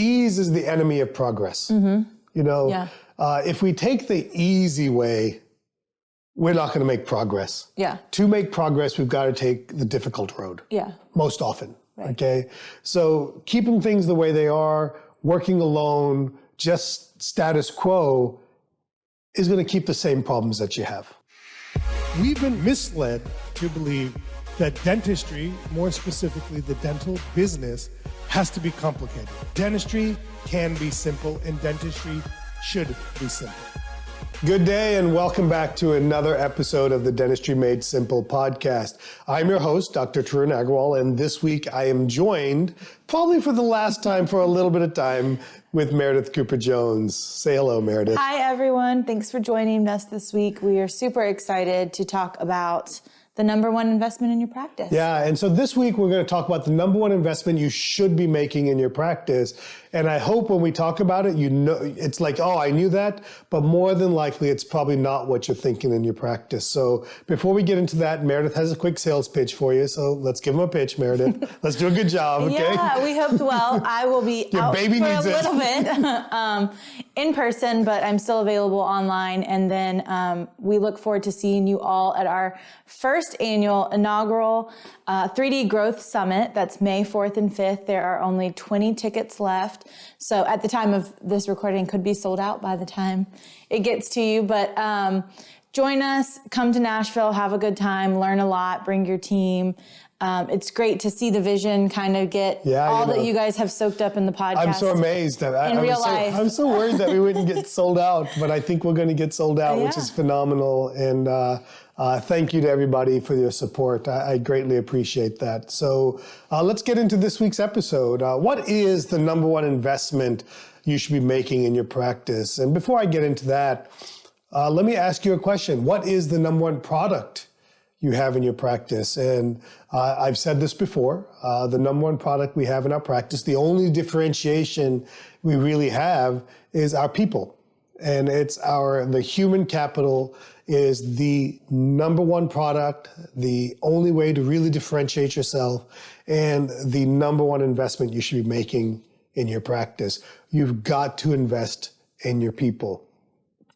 ease is the enemy of progress. If we take the easy way, we're not going to make progress. Yeah. To make progress, we've got to take the difficult road. Yeah. Most often. Right. Okay. So keeping things the way they are, working alone, just status quo is going to keep the same problems that you have. We've been misled to believe that dentistry, more specifically the dental business, has to be complicated. Dentistry can be simple, and dentistry should be simple. Good day and welcome back to another episode of the Dentistry Made Simple podcast. I'm your host, Dr. Tarun Agarwal, and this week I am joined, probably for the last time for a little bit of time, with Meredith Cooper-Jones. Say hello, Meredith. Hi, everyone. Thanks for joining us this week. We are super excited to talk about the number one investment in your practice. Yeah, and so this week we're going to talk about the number one investment you should be making in your practice. And I hope when we talk about it, it's like, oh, I knew that, but more than likely it's probably not what you're thinking in your practice. So before we get into that, Meredith has a quick sales pitch for you. So let's give him a pitch, Meredith. Let's do a good job, okay? Yeah, we hope well. I will be out for a little bit in person, but I'm still available online. And then we look forward to seeing you all at our first annual inaugural 3D Growth Summit. That's May 4th and 5th. There are only 20 tickets left. So at the time of this recording, could be sold out by the time it gets to you. But join us, come to Nashville, have a good time, learn a lot, bring your team. It's great to see the vision kind of get that you guys have soaked up in the podcast. I'm so amazed. I'm so worried that we wouldn't get sold out, but I think we're going to get sold out, which is phenomenal. And thank you to everybody for your support. I greatly appreciate that. So let's get into this week's episode. What is the number one investment you should be making in your practice? And before I get into that, let me ask you a question. What is the number one product you have in your practice? And I've said this before, the number one product we have in our practice, the only differentiation we really have is our people. And it's the human capital is the number one product, the only way to really differentiate yourself, and the number one investment you should be making in your practice. You've got to invest in your people.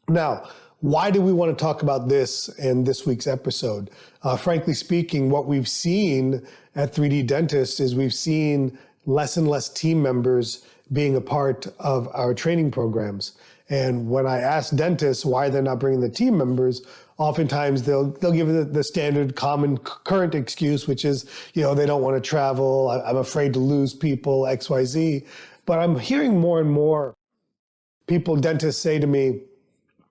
Now, why do we want to talk about this in this week's episode? Frankly speaking, what we've seen at 3D Dentist is we've seen less and less team members being a part of our training programs. And when I ask dentists why they're not bringing the team members, oftentimes they'll give the standard common current excuse, which is, they don't want to travel, I'm afraid to lose people, XYZ. But I'm hearing more and more dentists say to me,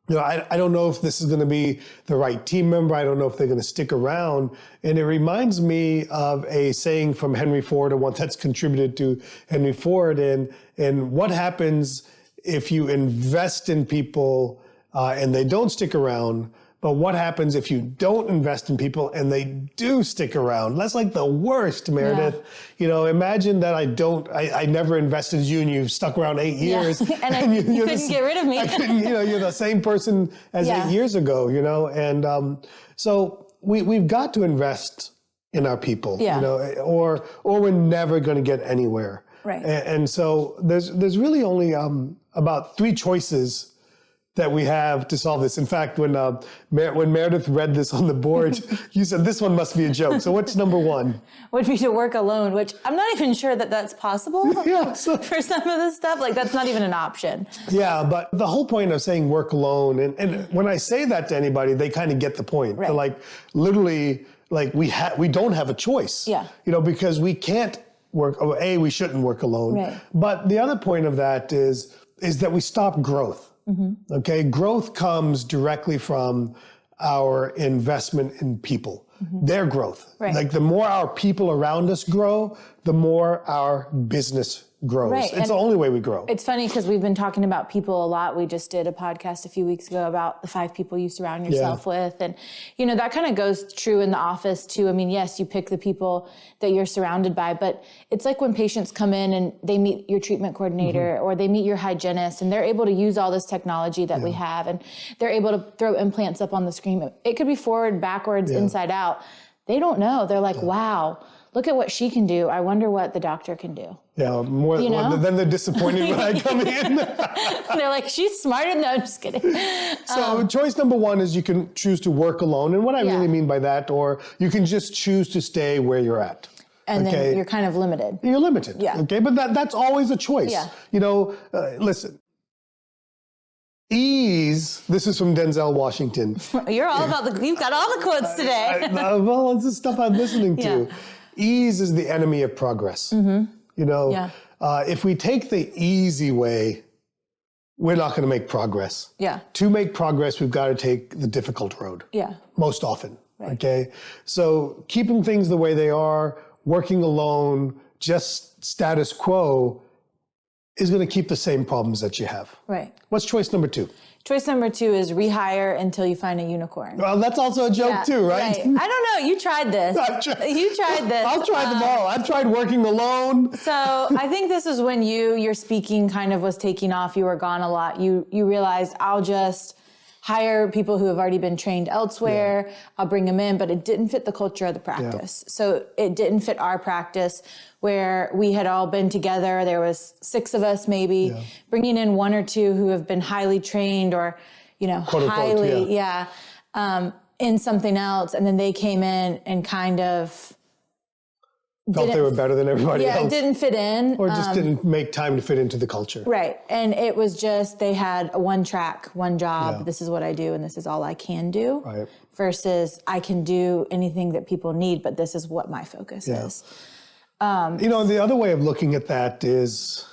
I don't know if this is going to be the right team member. I don't know if they're going to stick around. And it reminds me of a saying from Henry Ford, or one that's contributed to Henry Ford. And what happens if you invest in people and they don't stick around? But what happens if you don't invest in people and they do stick around? That's like the worst, Meredith. Yeah. Imagine that I never invested in you and you stuck around 8 years. And you couldn't get rid of me. You're the same person as 8 years ago, And so we've got to invest in our people, or we're never going to get anywhere. Right. And so there's really only about 3 choices that we have to solve this. In fact, when Meredith read this on the board, you said this one must be a joke. So what's number one? Would be to work alone, which I'm not even sure that that's possible for some of this stuff. Like, that's not even an option. Yeah, but the whole point of saying work alone, and when I say that to anybody, they kind of get the point. Right. They're like, literally, like we don't have a choice. Yeah. Because we can't work, we shouldn't work alone. Right. But the other point of that is that we stop growth. Mm-hmm. Okay, growth comes directly from our investment in people, their growth. Right. Like the more our people around us grow, the more our business grows. Right. It's the only way we grow. It's funny because we've been talking about people a lot. We just did a podcast a few weeks ago about the 5 people you surround yourself with. And, that kind of goes true in the office too. I mean, yes, you pick the people that you're surrounded by, but it's like when patients come in and they meet your treatment coordinator or they meet your hygienist and they're able to use all this technology that we have and they're able to throw implants up on the screen. It could be forward, backwards, inside out. They don't know. They're like, wow. look at what she can do. I wonder what the doctor can do. Yeah, more then they're disappointed when I come in. They're like, she's smarter. No, I'm just kidding. So choice number one is you can choose to work alone. And what I really mean by that, or you can just choose to stay where you're at. And then you're kind of limited. You're limited. Yeah. Okay, but that's always a choice. Yeah. Listen. Ease, this is from Denzel Washington. You're all about you've got all the quotes today. Well, it's the stuff I'm listening to. Ease is the enemy of progress. If we take the easy way, we're not going to make progress. Yeah. To make progress, we've got to take the difficult road. Yeah. Most often. Right. Okay. So keeping things the way they are, working alone, just status quo, is going to keep the same problems that you have. Right. What's choice number two? Choice number two is rehire until you find a unicorn. Well, that's also a joke too, right? I don't know. You tried this. You tried this. I'll try them all. I've tried working alone. So I think this is when your speaking kind of was taking off. You were gone a lot. You realized, I'll just hire people who have already been trained elsewhere. Yeah. I'll bring them in, but it didn't fit the culture of the practice. Yeah. So it didn't fit our practice where we had all been together. There was 6 of us maybe, bringing in 1 or 2 who have been highly trained or, quote highly, in something else. And then they came in and kind of felt they were better than everybody else. Yeah, it didn't fit in. Or just didn't make time to fit into the culture. Right. And it was just, they had one track, one job. Yeah. This is what I do and this is all I can do. Right. Versus I can do anything that people need, but this is what my focus is. The other way of looking at that is,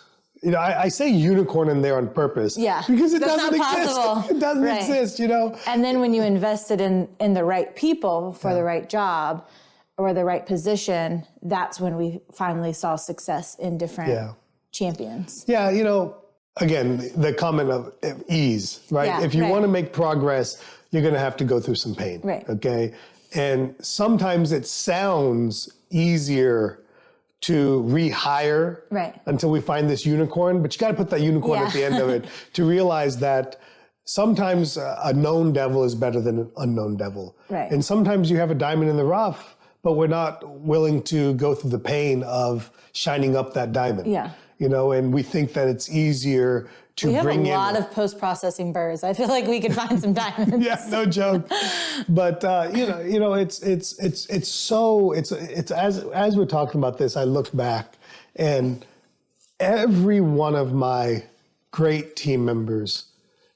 I say unicorn in there on purpose. Yeah. Because it That's doesn't exist. Possible. It doesn't exist, And then when you invested in the right people for the right job, or the right position, that's when we finally saw success in different champions. Yeah, again, the comment of ease, right? Yeah, if you want to make progress, you're going to have to go through some pain, okay? And sometimes it sounds easier to rehire until we find this unicorn, but you got to put that unicorn at the end of it to realize that sometimes a known devil is better than an unknown devil. Right. And sometimes you have a diamond in the rough, but we're not willing to go through the pain of shining up that diamond. Yeah. And we think that it's easier to bring in. We have a lot of post-processing burrs. I feel like we could find some diamonds. Yeah, no joke. But it's as we're talking about this, I look back and every one of my great team members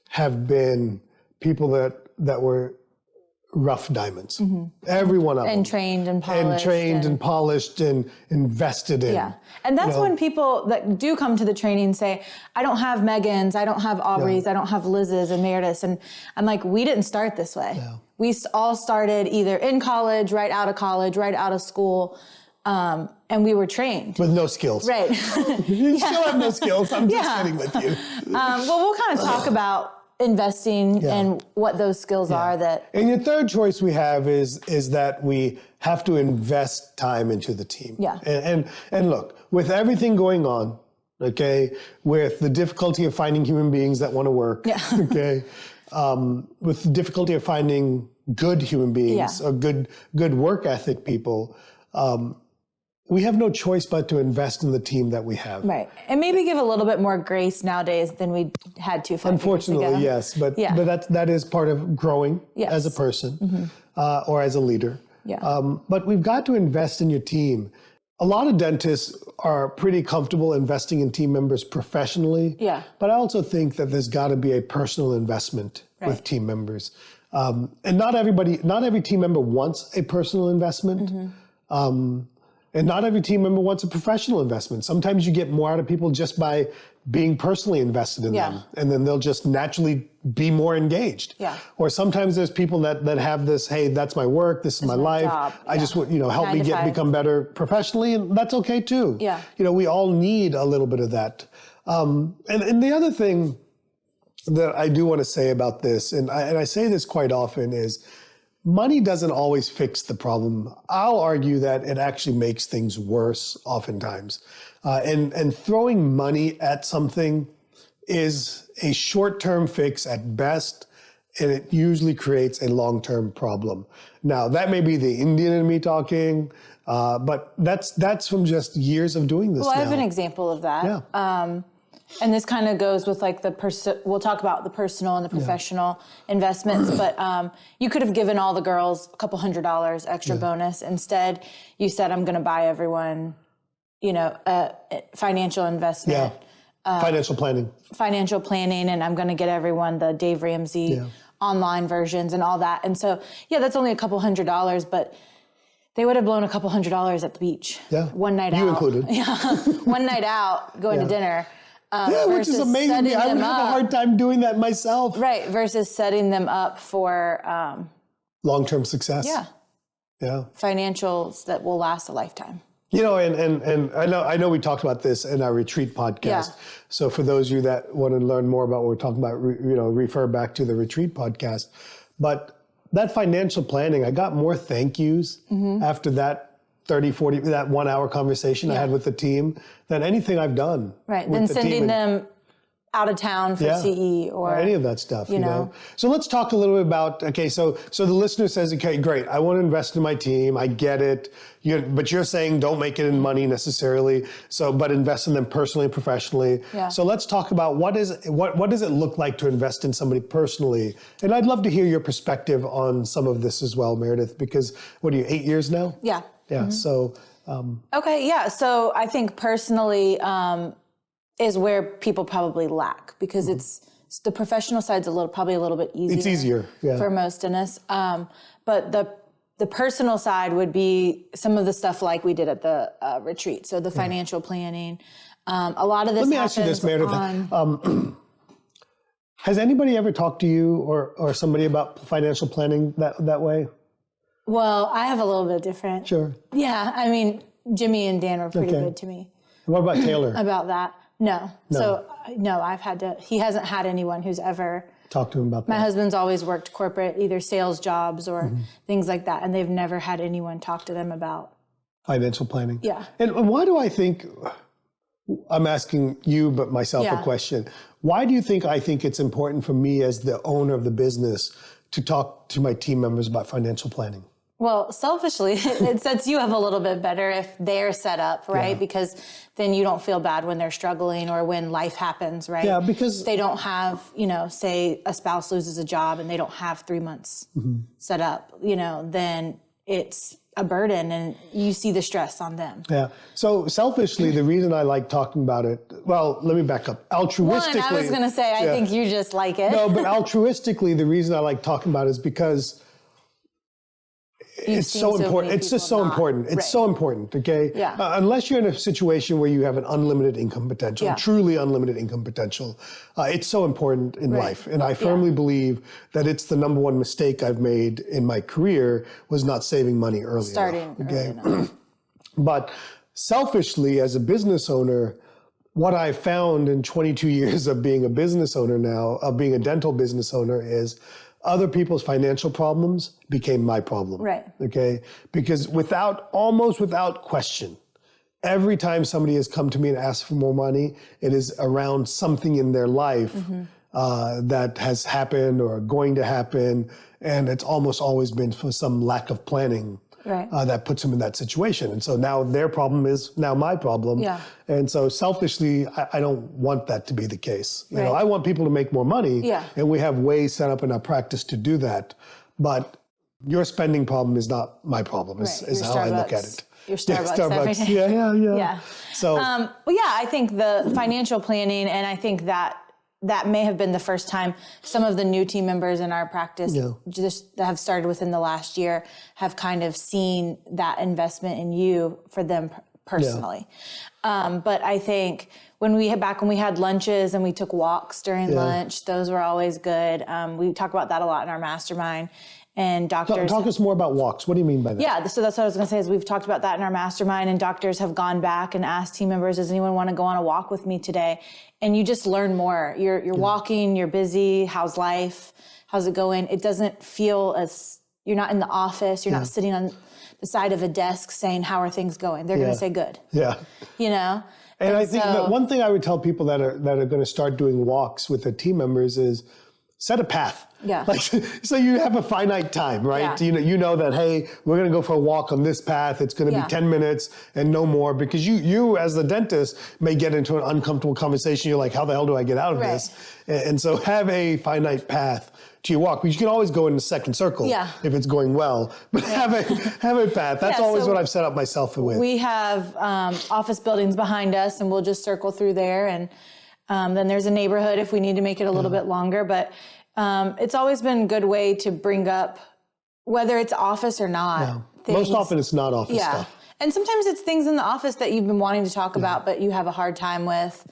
have been people that were rough diamonds. Mm-hmm. Every one of them. And trained and polished. And polished and invested in. Yeah. And that's when people that do come to the training say, I don't have Megans, I don't have Aubreys, I don't have Liz's and Meredith's. And I'm like, we didn't start this way. Yeah. We all started either in college, right out of school. And we were trained. With no skills. Right. You still have no skills. I'm just kidding with you. Well, we'll kind of talk about investing and what those skills are that. And your third choice we have is that we have to invest time into the team. Yeah. And look, with everything going on, okay, with the difficulty of finding human beings that want to work, okay, with the difficulty of finding good human beings or good work ethic people, we have no choice but to invest in the team that we have. Right. And maybe give a little bit more grace nowadays than we had to 5 Unfortunately, years ago. yes. But that is part of growing as a person or as a leader. Yeah. But we've got to invest in your team. A lot of dentists are pretty comfortable investing in team members professionally. Yeah. But I also think that there's got to be a personal investment with team members. And not every team member wants a personal investment. And not every team member wants a professional investment. Sometimes you get more out of people just by being personally invested in them. And then they'll just naturally be more engaged. Yeah. Or sometimes there's people that have this, hey, that's my work, this is my life. Job. I just want, help me become better professionally. And that's okay too. Yeah. We all need a little bit of that. And the other thing that I do want to say about this, and I say this quite often, is money doesn't always fix the problem. I'll argue that it actually makes things worse oftentimes. And throwing money at something is a short-term fix at best and it usually creates a long-term problem. Now, that may be the Indian in me talking, but that's from just years of doing this now. I have an example of that. Yeah. And this kind of goes with like we'll talk about the personal and the professional investments, but you could have given all the girls a couple $100 extra bonus. Instead, you said, I'm going to buy everyone, a financial investment. Yeah. Financial planning, and I'm going to get everyone the Dave Ramsey online versions and all that. And so, that's only a couple $100, but they would have blown a couple $100 at the beach. Yeah. One night out. You included. Yeah. One night out, going to dinner. Which is amazing. I would have a hard time doing that myself. Right, versus setting them up for long-term success. Yeah. Financials that will last a lifetime. And I know we talked about this in our retreat podcast. Yeah. So for those of you that want to learn more about what we're talking about, refer back to the retreat podcast. But that financial planning, I got more thank yous after that 30, 40, that 1 hour conversation I had with the team than anything I've done. Right, than sending them out of town for CE or any of that stuff, you know. So let's talk a little bit about, so the listener says, okay, great, I want to invest in my team, I get it, but you're saying don't make it in money necessarily, but invest in them personally and professionally. Yeah. So let's talk about what does it look like to invest in somebody personally? And I'd love to hear your perspective on some of this as well, Meredith, because what are you, 8 years now? Yeah. Yeah, so. Okay, yeah, so I think personally, is where people probably lack because it's the professional side's probably a little bit easier. It's easier, for most of us. But the personal side would be some of the stuff like we did at the retreat. So the financial planning. A lot of this. Let me ask you this, Meredith. Has anybody ever talked to you or somebody about financial planning that way? Well, I have a little bit different. Sure. Yeah, I mean, Jimmy and Dan were pretty good to me. What about Taylor? About that. No. So, no, he hasn't had anyone who's ever talked to him about that. My husband's always worked corporate, either sales jobs or things like that. And they've never had anyone talk to them about financial planning. Yeah. And why do I think, I'm asking you, but myself a question. Why do you think I think it's important for me as the owner of the business to talk to my team members about financial planning? Well, selfishly, it sets you up a little bit better if they're set up, right? Yeah. Because then you don't feel bad when they're struggling or when life happens, right? Yeah, because they don't have, say a spouse loses a job and they don't have 3 months set up, then it's a burden and you see the stress on them. Yeah. So selfishly, the reason I like talking about it, well, let me back up. Altruistically. I was going to say, I think you just like it. No, but altruistically, the reason I like talking about it is because it's so important. It's just so important. It's so important, okay? Yeah. Unless you're in a situation where you have an unlimited income potential, truly unlimited income potential, it's so important in life. And I firmly believe that it's the number one mistake I've made in my career was not saving money early enough. Okay? Early enough. But selfishly, as a business owner, what I found in 22 years of being a business owner now, of being a dental business owner, is other people's financial problems became my problem. Right. Okay? Because almost without question, every time somebody has come to me and asked for more money, it is around something in their life that has happened or going to happen. And it's almost always been for some lack of planning that puts them in that situation. And so now their problem is now my problem. Yeah. And so selfishly, I don't want that to be the case. You know, I want people to make more money, and we have ways set up in our practice to do that. But your spending problem is not my problem, is how I look at it. Your Starbucks. Every day. Yeah. So, I think the financial planning, and I think that may have been the first time some of the new team members in our practice just that have started within the last year have kind of seen that investment in you for them personally. But I think when we had lunches and we took walks during lunch, those were always good. We talk about that a lot in our mastermind. And doctors talk us more about walks. What do you mean by that? Yeah, so that's what I was going to say is we've talked about that in our mastermind, and doctors have gone back and asked team members, does anyone want to go on a walk with me today? And you just learn more. You're walking, you're busy, how's life? How's it going? It doesn't feel as, you're not in the office, you're not sitting on the side of a desk saying, how are things going? They're going to say good. Yeah. And I think that one thing I would tell people that are going to start doing walks with their team members is, set a path. Yeah. Like, so you have a finite time, right? Yeah. You know that, hey, we're going to go for a walk on this path. It's going to be 10 minutes and no more, because you as the dentist may get into an uncomfortable conversation. You're like, how the hell do I get out of this? And so have a finite path to your walk. You can always go in the second circle if it's going well, but have a path. That's always what I've set up myself with. We have office buildings behind us, and we'll just circle through there. And then there's a neighborhood if we need to make it a little bit longer. But it's always been a good way to bring up, whether it's office or not. Most often it's not office stuff. And sometimes it's things in the office that you've been wanting to talk about, but you have a hard time with,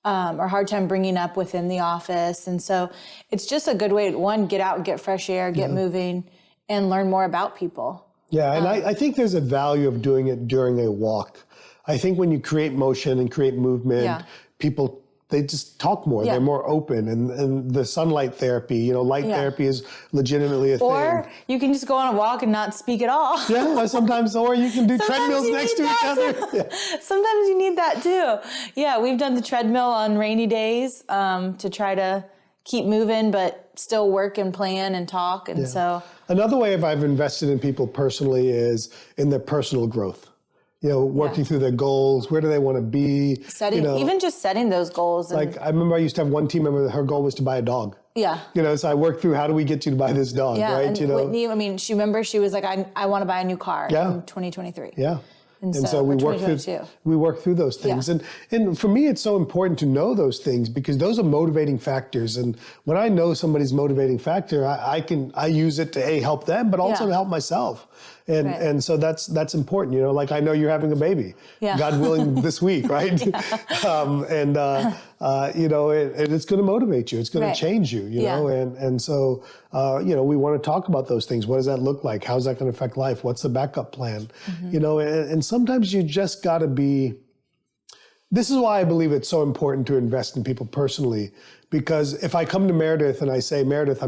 or hard time bringing up within the office. And so it's just a good way to, one, get out and get fresh air, get moving, and learn more about people. Yeah, and I think there's a value of doing it during a walk. I think when you create motion and create movement, people, they just talk more. They're more open. And the sunlight therapy, light therapy is legitimately a thing. Or you can just go on a walk and not speak at all. Yeah, sometimes, or you can do treadmills next to each other. Sometimes you need that too. Yeah, we've done the treadmill on rainy days to try to keep moving, but still work and plan and talk. And so another way I've invested in people personally is in their personal growth. Working through their goals. Where do they want to be? Even just setting those goals. Like, I remember I used to have one team member that her goal was to buy a dog. Yeah. So I worked through, how do we get you to buy this dog, right? And Whitney, she was like, I want to buy a new car in 2023. Yeah. And so we work through those things. And for me, it's so important to know those things, because those are motivating factors. And when I know somebody's motivating factor, I use it to help them, but also to help myself. And so that's important. Like, I know you're having a baby, God willing, this week, right? And it's going to motivate you. It's going to change you, know? And so, we want to talk about those things. What does that look like? How's that going to affect life? What's the backup plan? And sometimes you just got to be, this is why I believe it's so important to invest in people personally, because if I come to Meredith and I say, Meredith,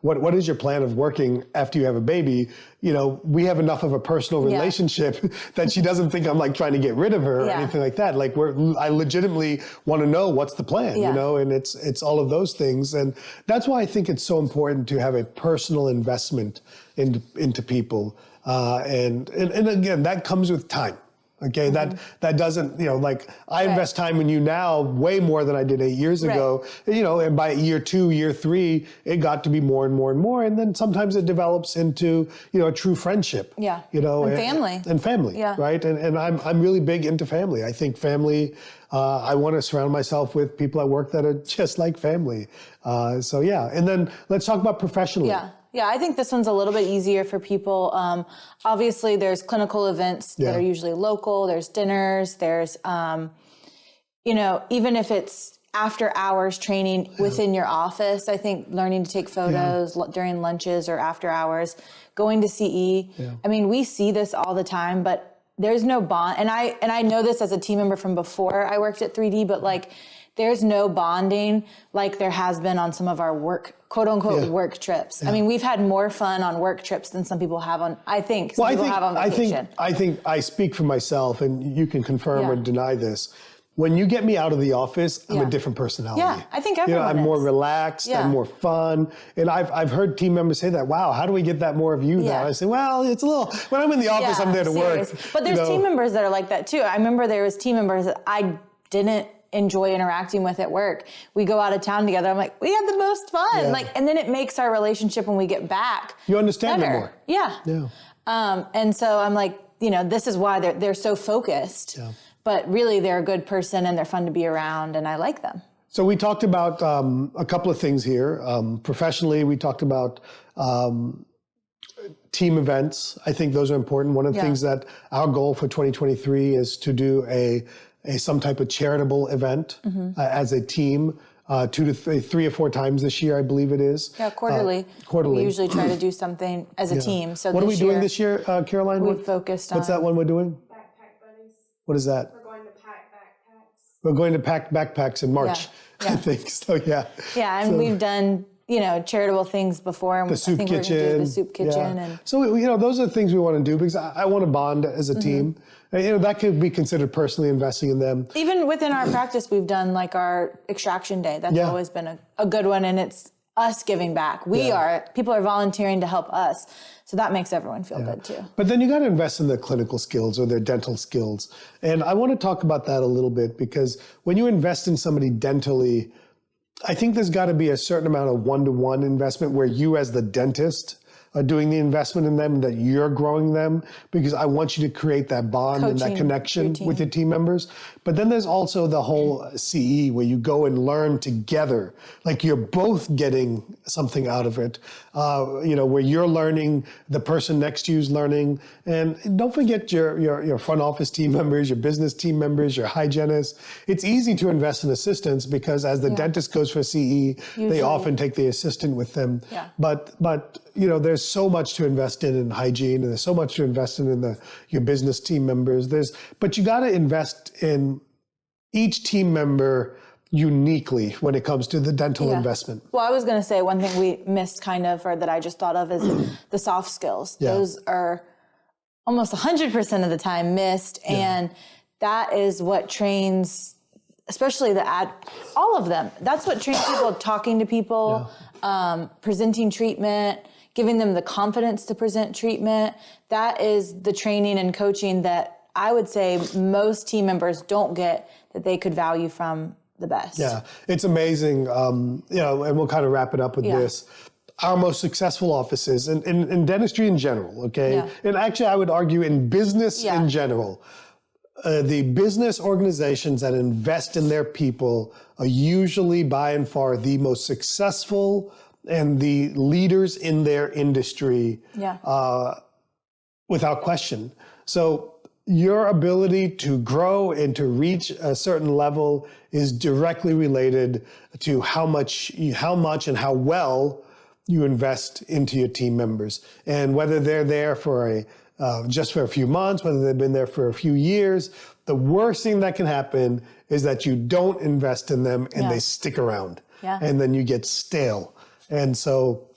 what is your plan of working after you have a baby? We have enough of a personal relationship that she doesn't think I'm like trying to get rid of her or anything like that. Like, I legitimately want to know what's the plan, and it's all of those things. And that's why I think it's so important to have a personal investment into people. And again, that comes with time. Okay, that doesn't, like, I invest time in you now way more than I did 8 years ago, and by year 2, year 3, it got to be more and more and more. And then sometimes it develops into, a true friendship. Yeah. And family. And family, right? And I'm really big into family. I think family, I want to surround myself with people at work that are just like family. So yeah, and then let's talk about professionally. Yeah, I think this one's a little bit easier for people. Obviously, there's clinical events that are usually local. There's dinners. There's, even if it's after hours training within your office, I think learning to take photos during lunches or after hours, going to CE. I mean, we see this all the time, but there's no bond. And I know this as a team member from before I worked at 3D, but like, there's no bonding like there has been on some of our work, quote unquote, work trips. I mean, we've had more fun on work trips than some people have on, I think, have on vacation. I think I speak for myself, and you can confirm or deny this. When you get me out of the office, I'm a different personality. Yeah, I think everyone I'm more relaxed, I'm more fun. And I've heard team members say that, wow, how do we get that more of you now? I say, well, it's a little, when I'm in the office, I'm there to work. But there's team members that are like that too. I remember there was team members that I didn't enjoy interacting with at work. We go out of town together. I'm like, we had the most fun. And then it makes our relationship when we get back. You understand them more. Yeah. And so I'm like, this is why they're so focused. But really, they're a good person and they're fun to be around, and I like them. So we talked about a couple of things here. Professionally, we talked about team events. I think those are important. One of the things that our goal for 2023 is to do some type of charitable event as a team, 3 or 4 times this year, I believe it is. Yeah, quarterly. Quarterly. We usually try to do something as a team. So what are we doing this year, Caroline? We've focused on. What's that one we're doing? Backpack Buddies. What is that? We're going to pack backpacks. We're going to pack backpacks in March, I think. So Yeah, and we've done charitable things before. And the soup I think kitchen. We're going to do the soup kitchen. And so, those are the things we want to do, because I want to bond as a team. That could be considered personally investing in them. Even within our practice, we've done like our extraction day. That's always been a good one. And us giving back. People are volunteering to help us. So that makes everyone feel good too. But then you got to invest in their clinical skills or their dental skills. And I want to talk about that a little bit, because when you invest in somebody dentally, I think there's got to be a certain amount of one-to-one investment where you as the dentist are doing the investment in them, that you're growing them, because I want you to create that bond and that connection with your team members. But then there's also the whole CE where you go and learn together, like you're both getting something out of it, where you're learning, the person next to you is learning. And don't forget your front office team members, your business team members, your hygienists. It's easy to invest in assistants because as the dentist goes for CE, they often take the assistant with them. Yeah. But there's so much to invest in hygiene, and there's so much to invest in your business team members. But you got to invest in each team member uniquely when it comes to the dental investment. Well, I was going to say one thing we missed or that I just thought of is the soft skills. Yeah. Those are almost 100% of the time missed. Yeah. And that is what trains, especially all of them. That's what trains people talking to people, presenting treatment, giving them the confidence to present treatment. That is the training and coaching that I would say most team members don't get, that they could value from the best. Yeah, it's amazing. And we'll kind of wrap it up with this. Our most successful offices in dentistry in general, okay? Yeah. And actually I would argue in business in general, the business organizations that invest in their people are usually by and far the most successful and the leaders in their industry, without question. So your ability to grow and to reach a certain level is directly related to how much and how well you invest into your team members. And whether they're there for just for a few months, whether they've been there for a few years, the worst thing that can happen is that you don't invest in them and they stick around. Yeah. And then you get stale. And so,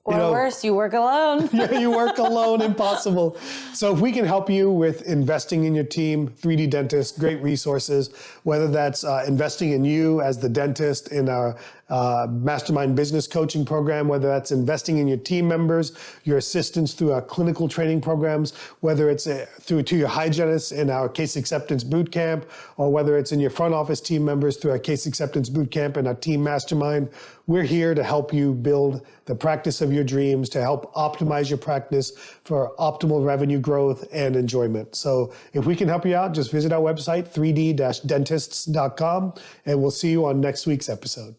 or worse, you work alone. You work alone, impossible. So if we can help you with investing in your team, 3D Dentist, great resources, whether that's investing in you as the dentist in our Mastermind Business Coaching Program, whether that's investing in your team members, your assistants through our clinical training programs, whether it's through to your hygienists in our Case Acceptance Bootcamp, or whether it's in your front office team members through our Case Acceptance Bootcamp and our Team Mastermind. We're here to help you build the practice of your dreams, to help optimize your practice for optimal revenue growth and enjoyment. So if we can help you out, just visit our website, 3d-dentists.com, and we'll see you on next week's episode.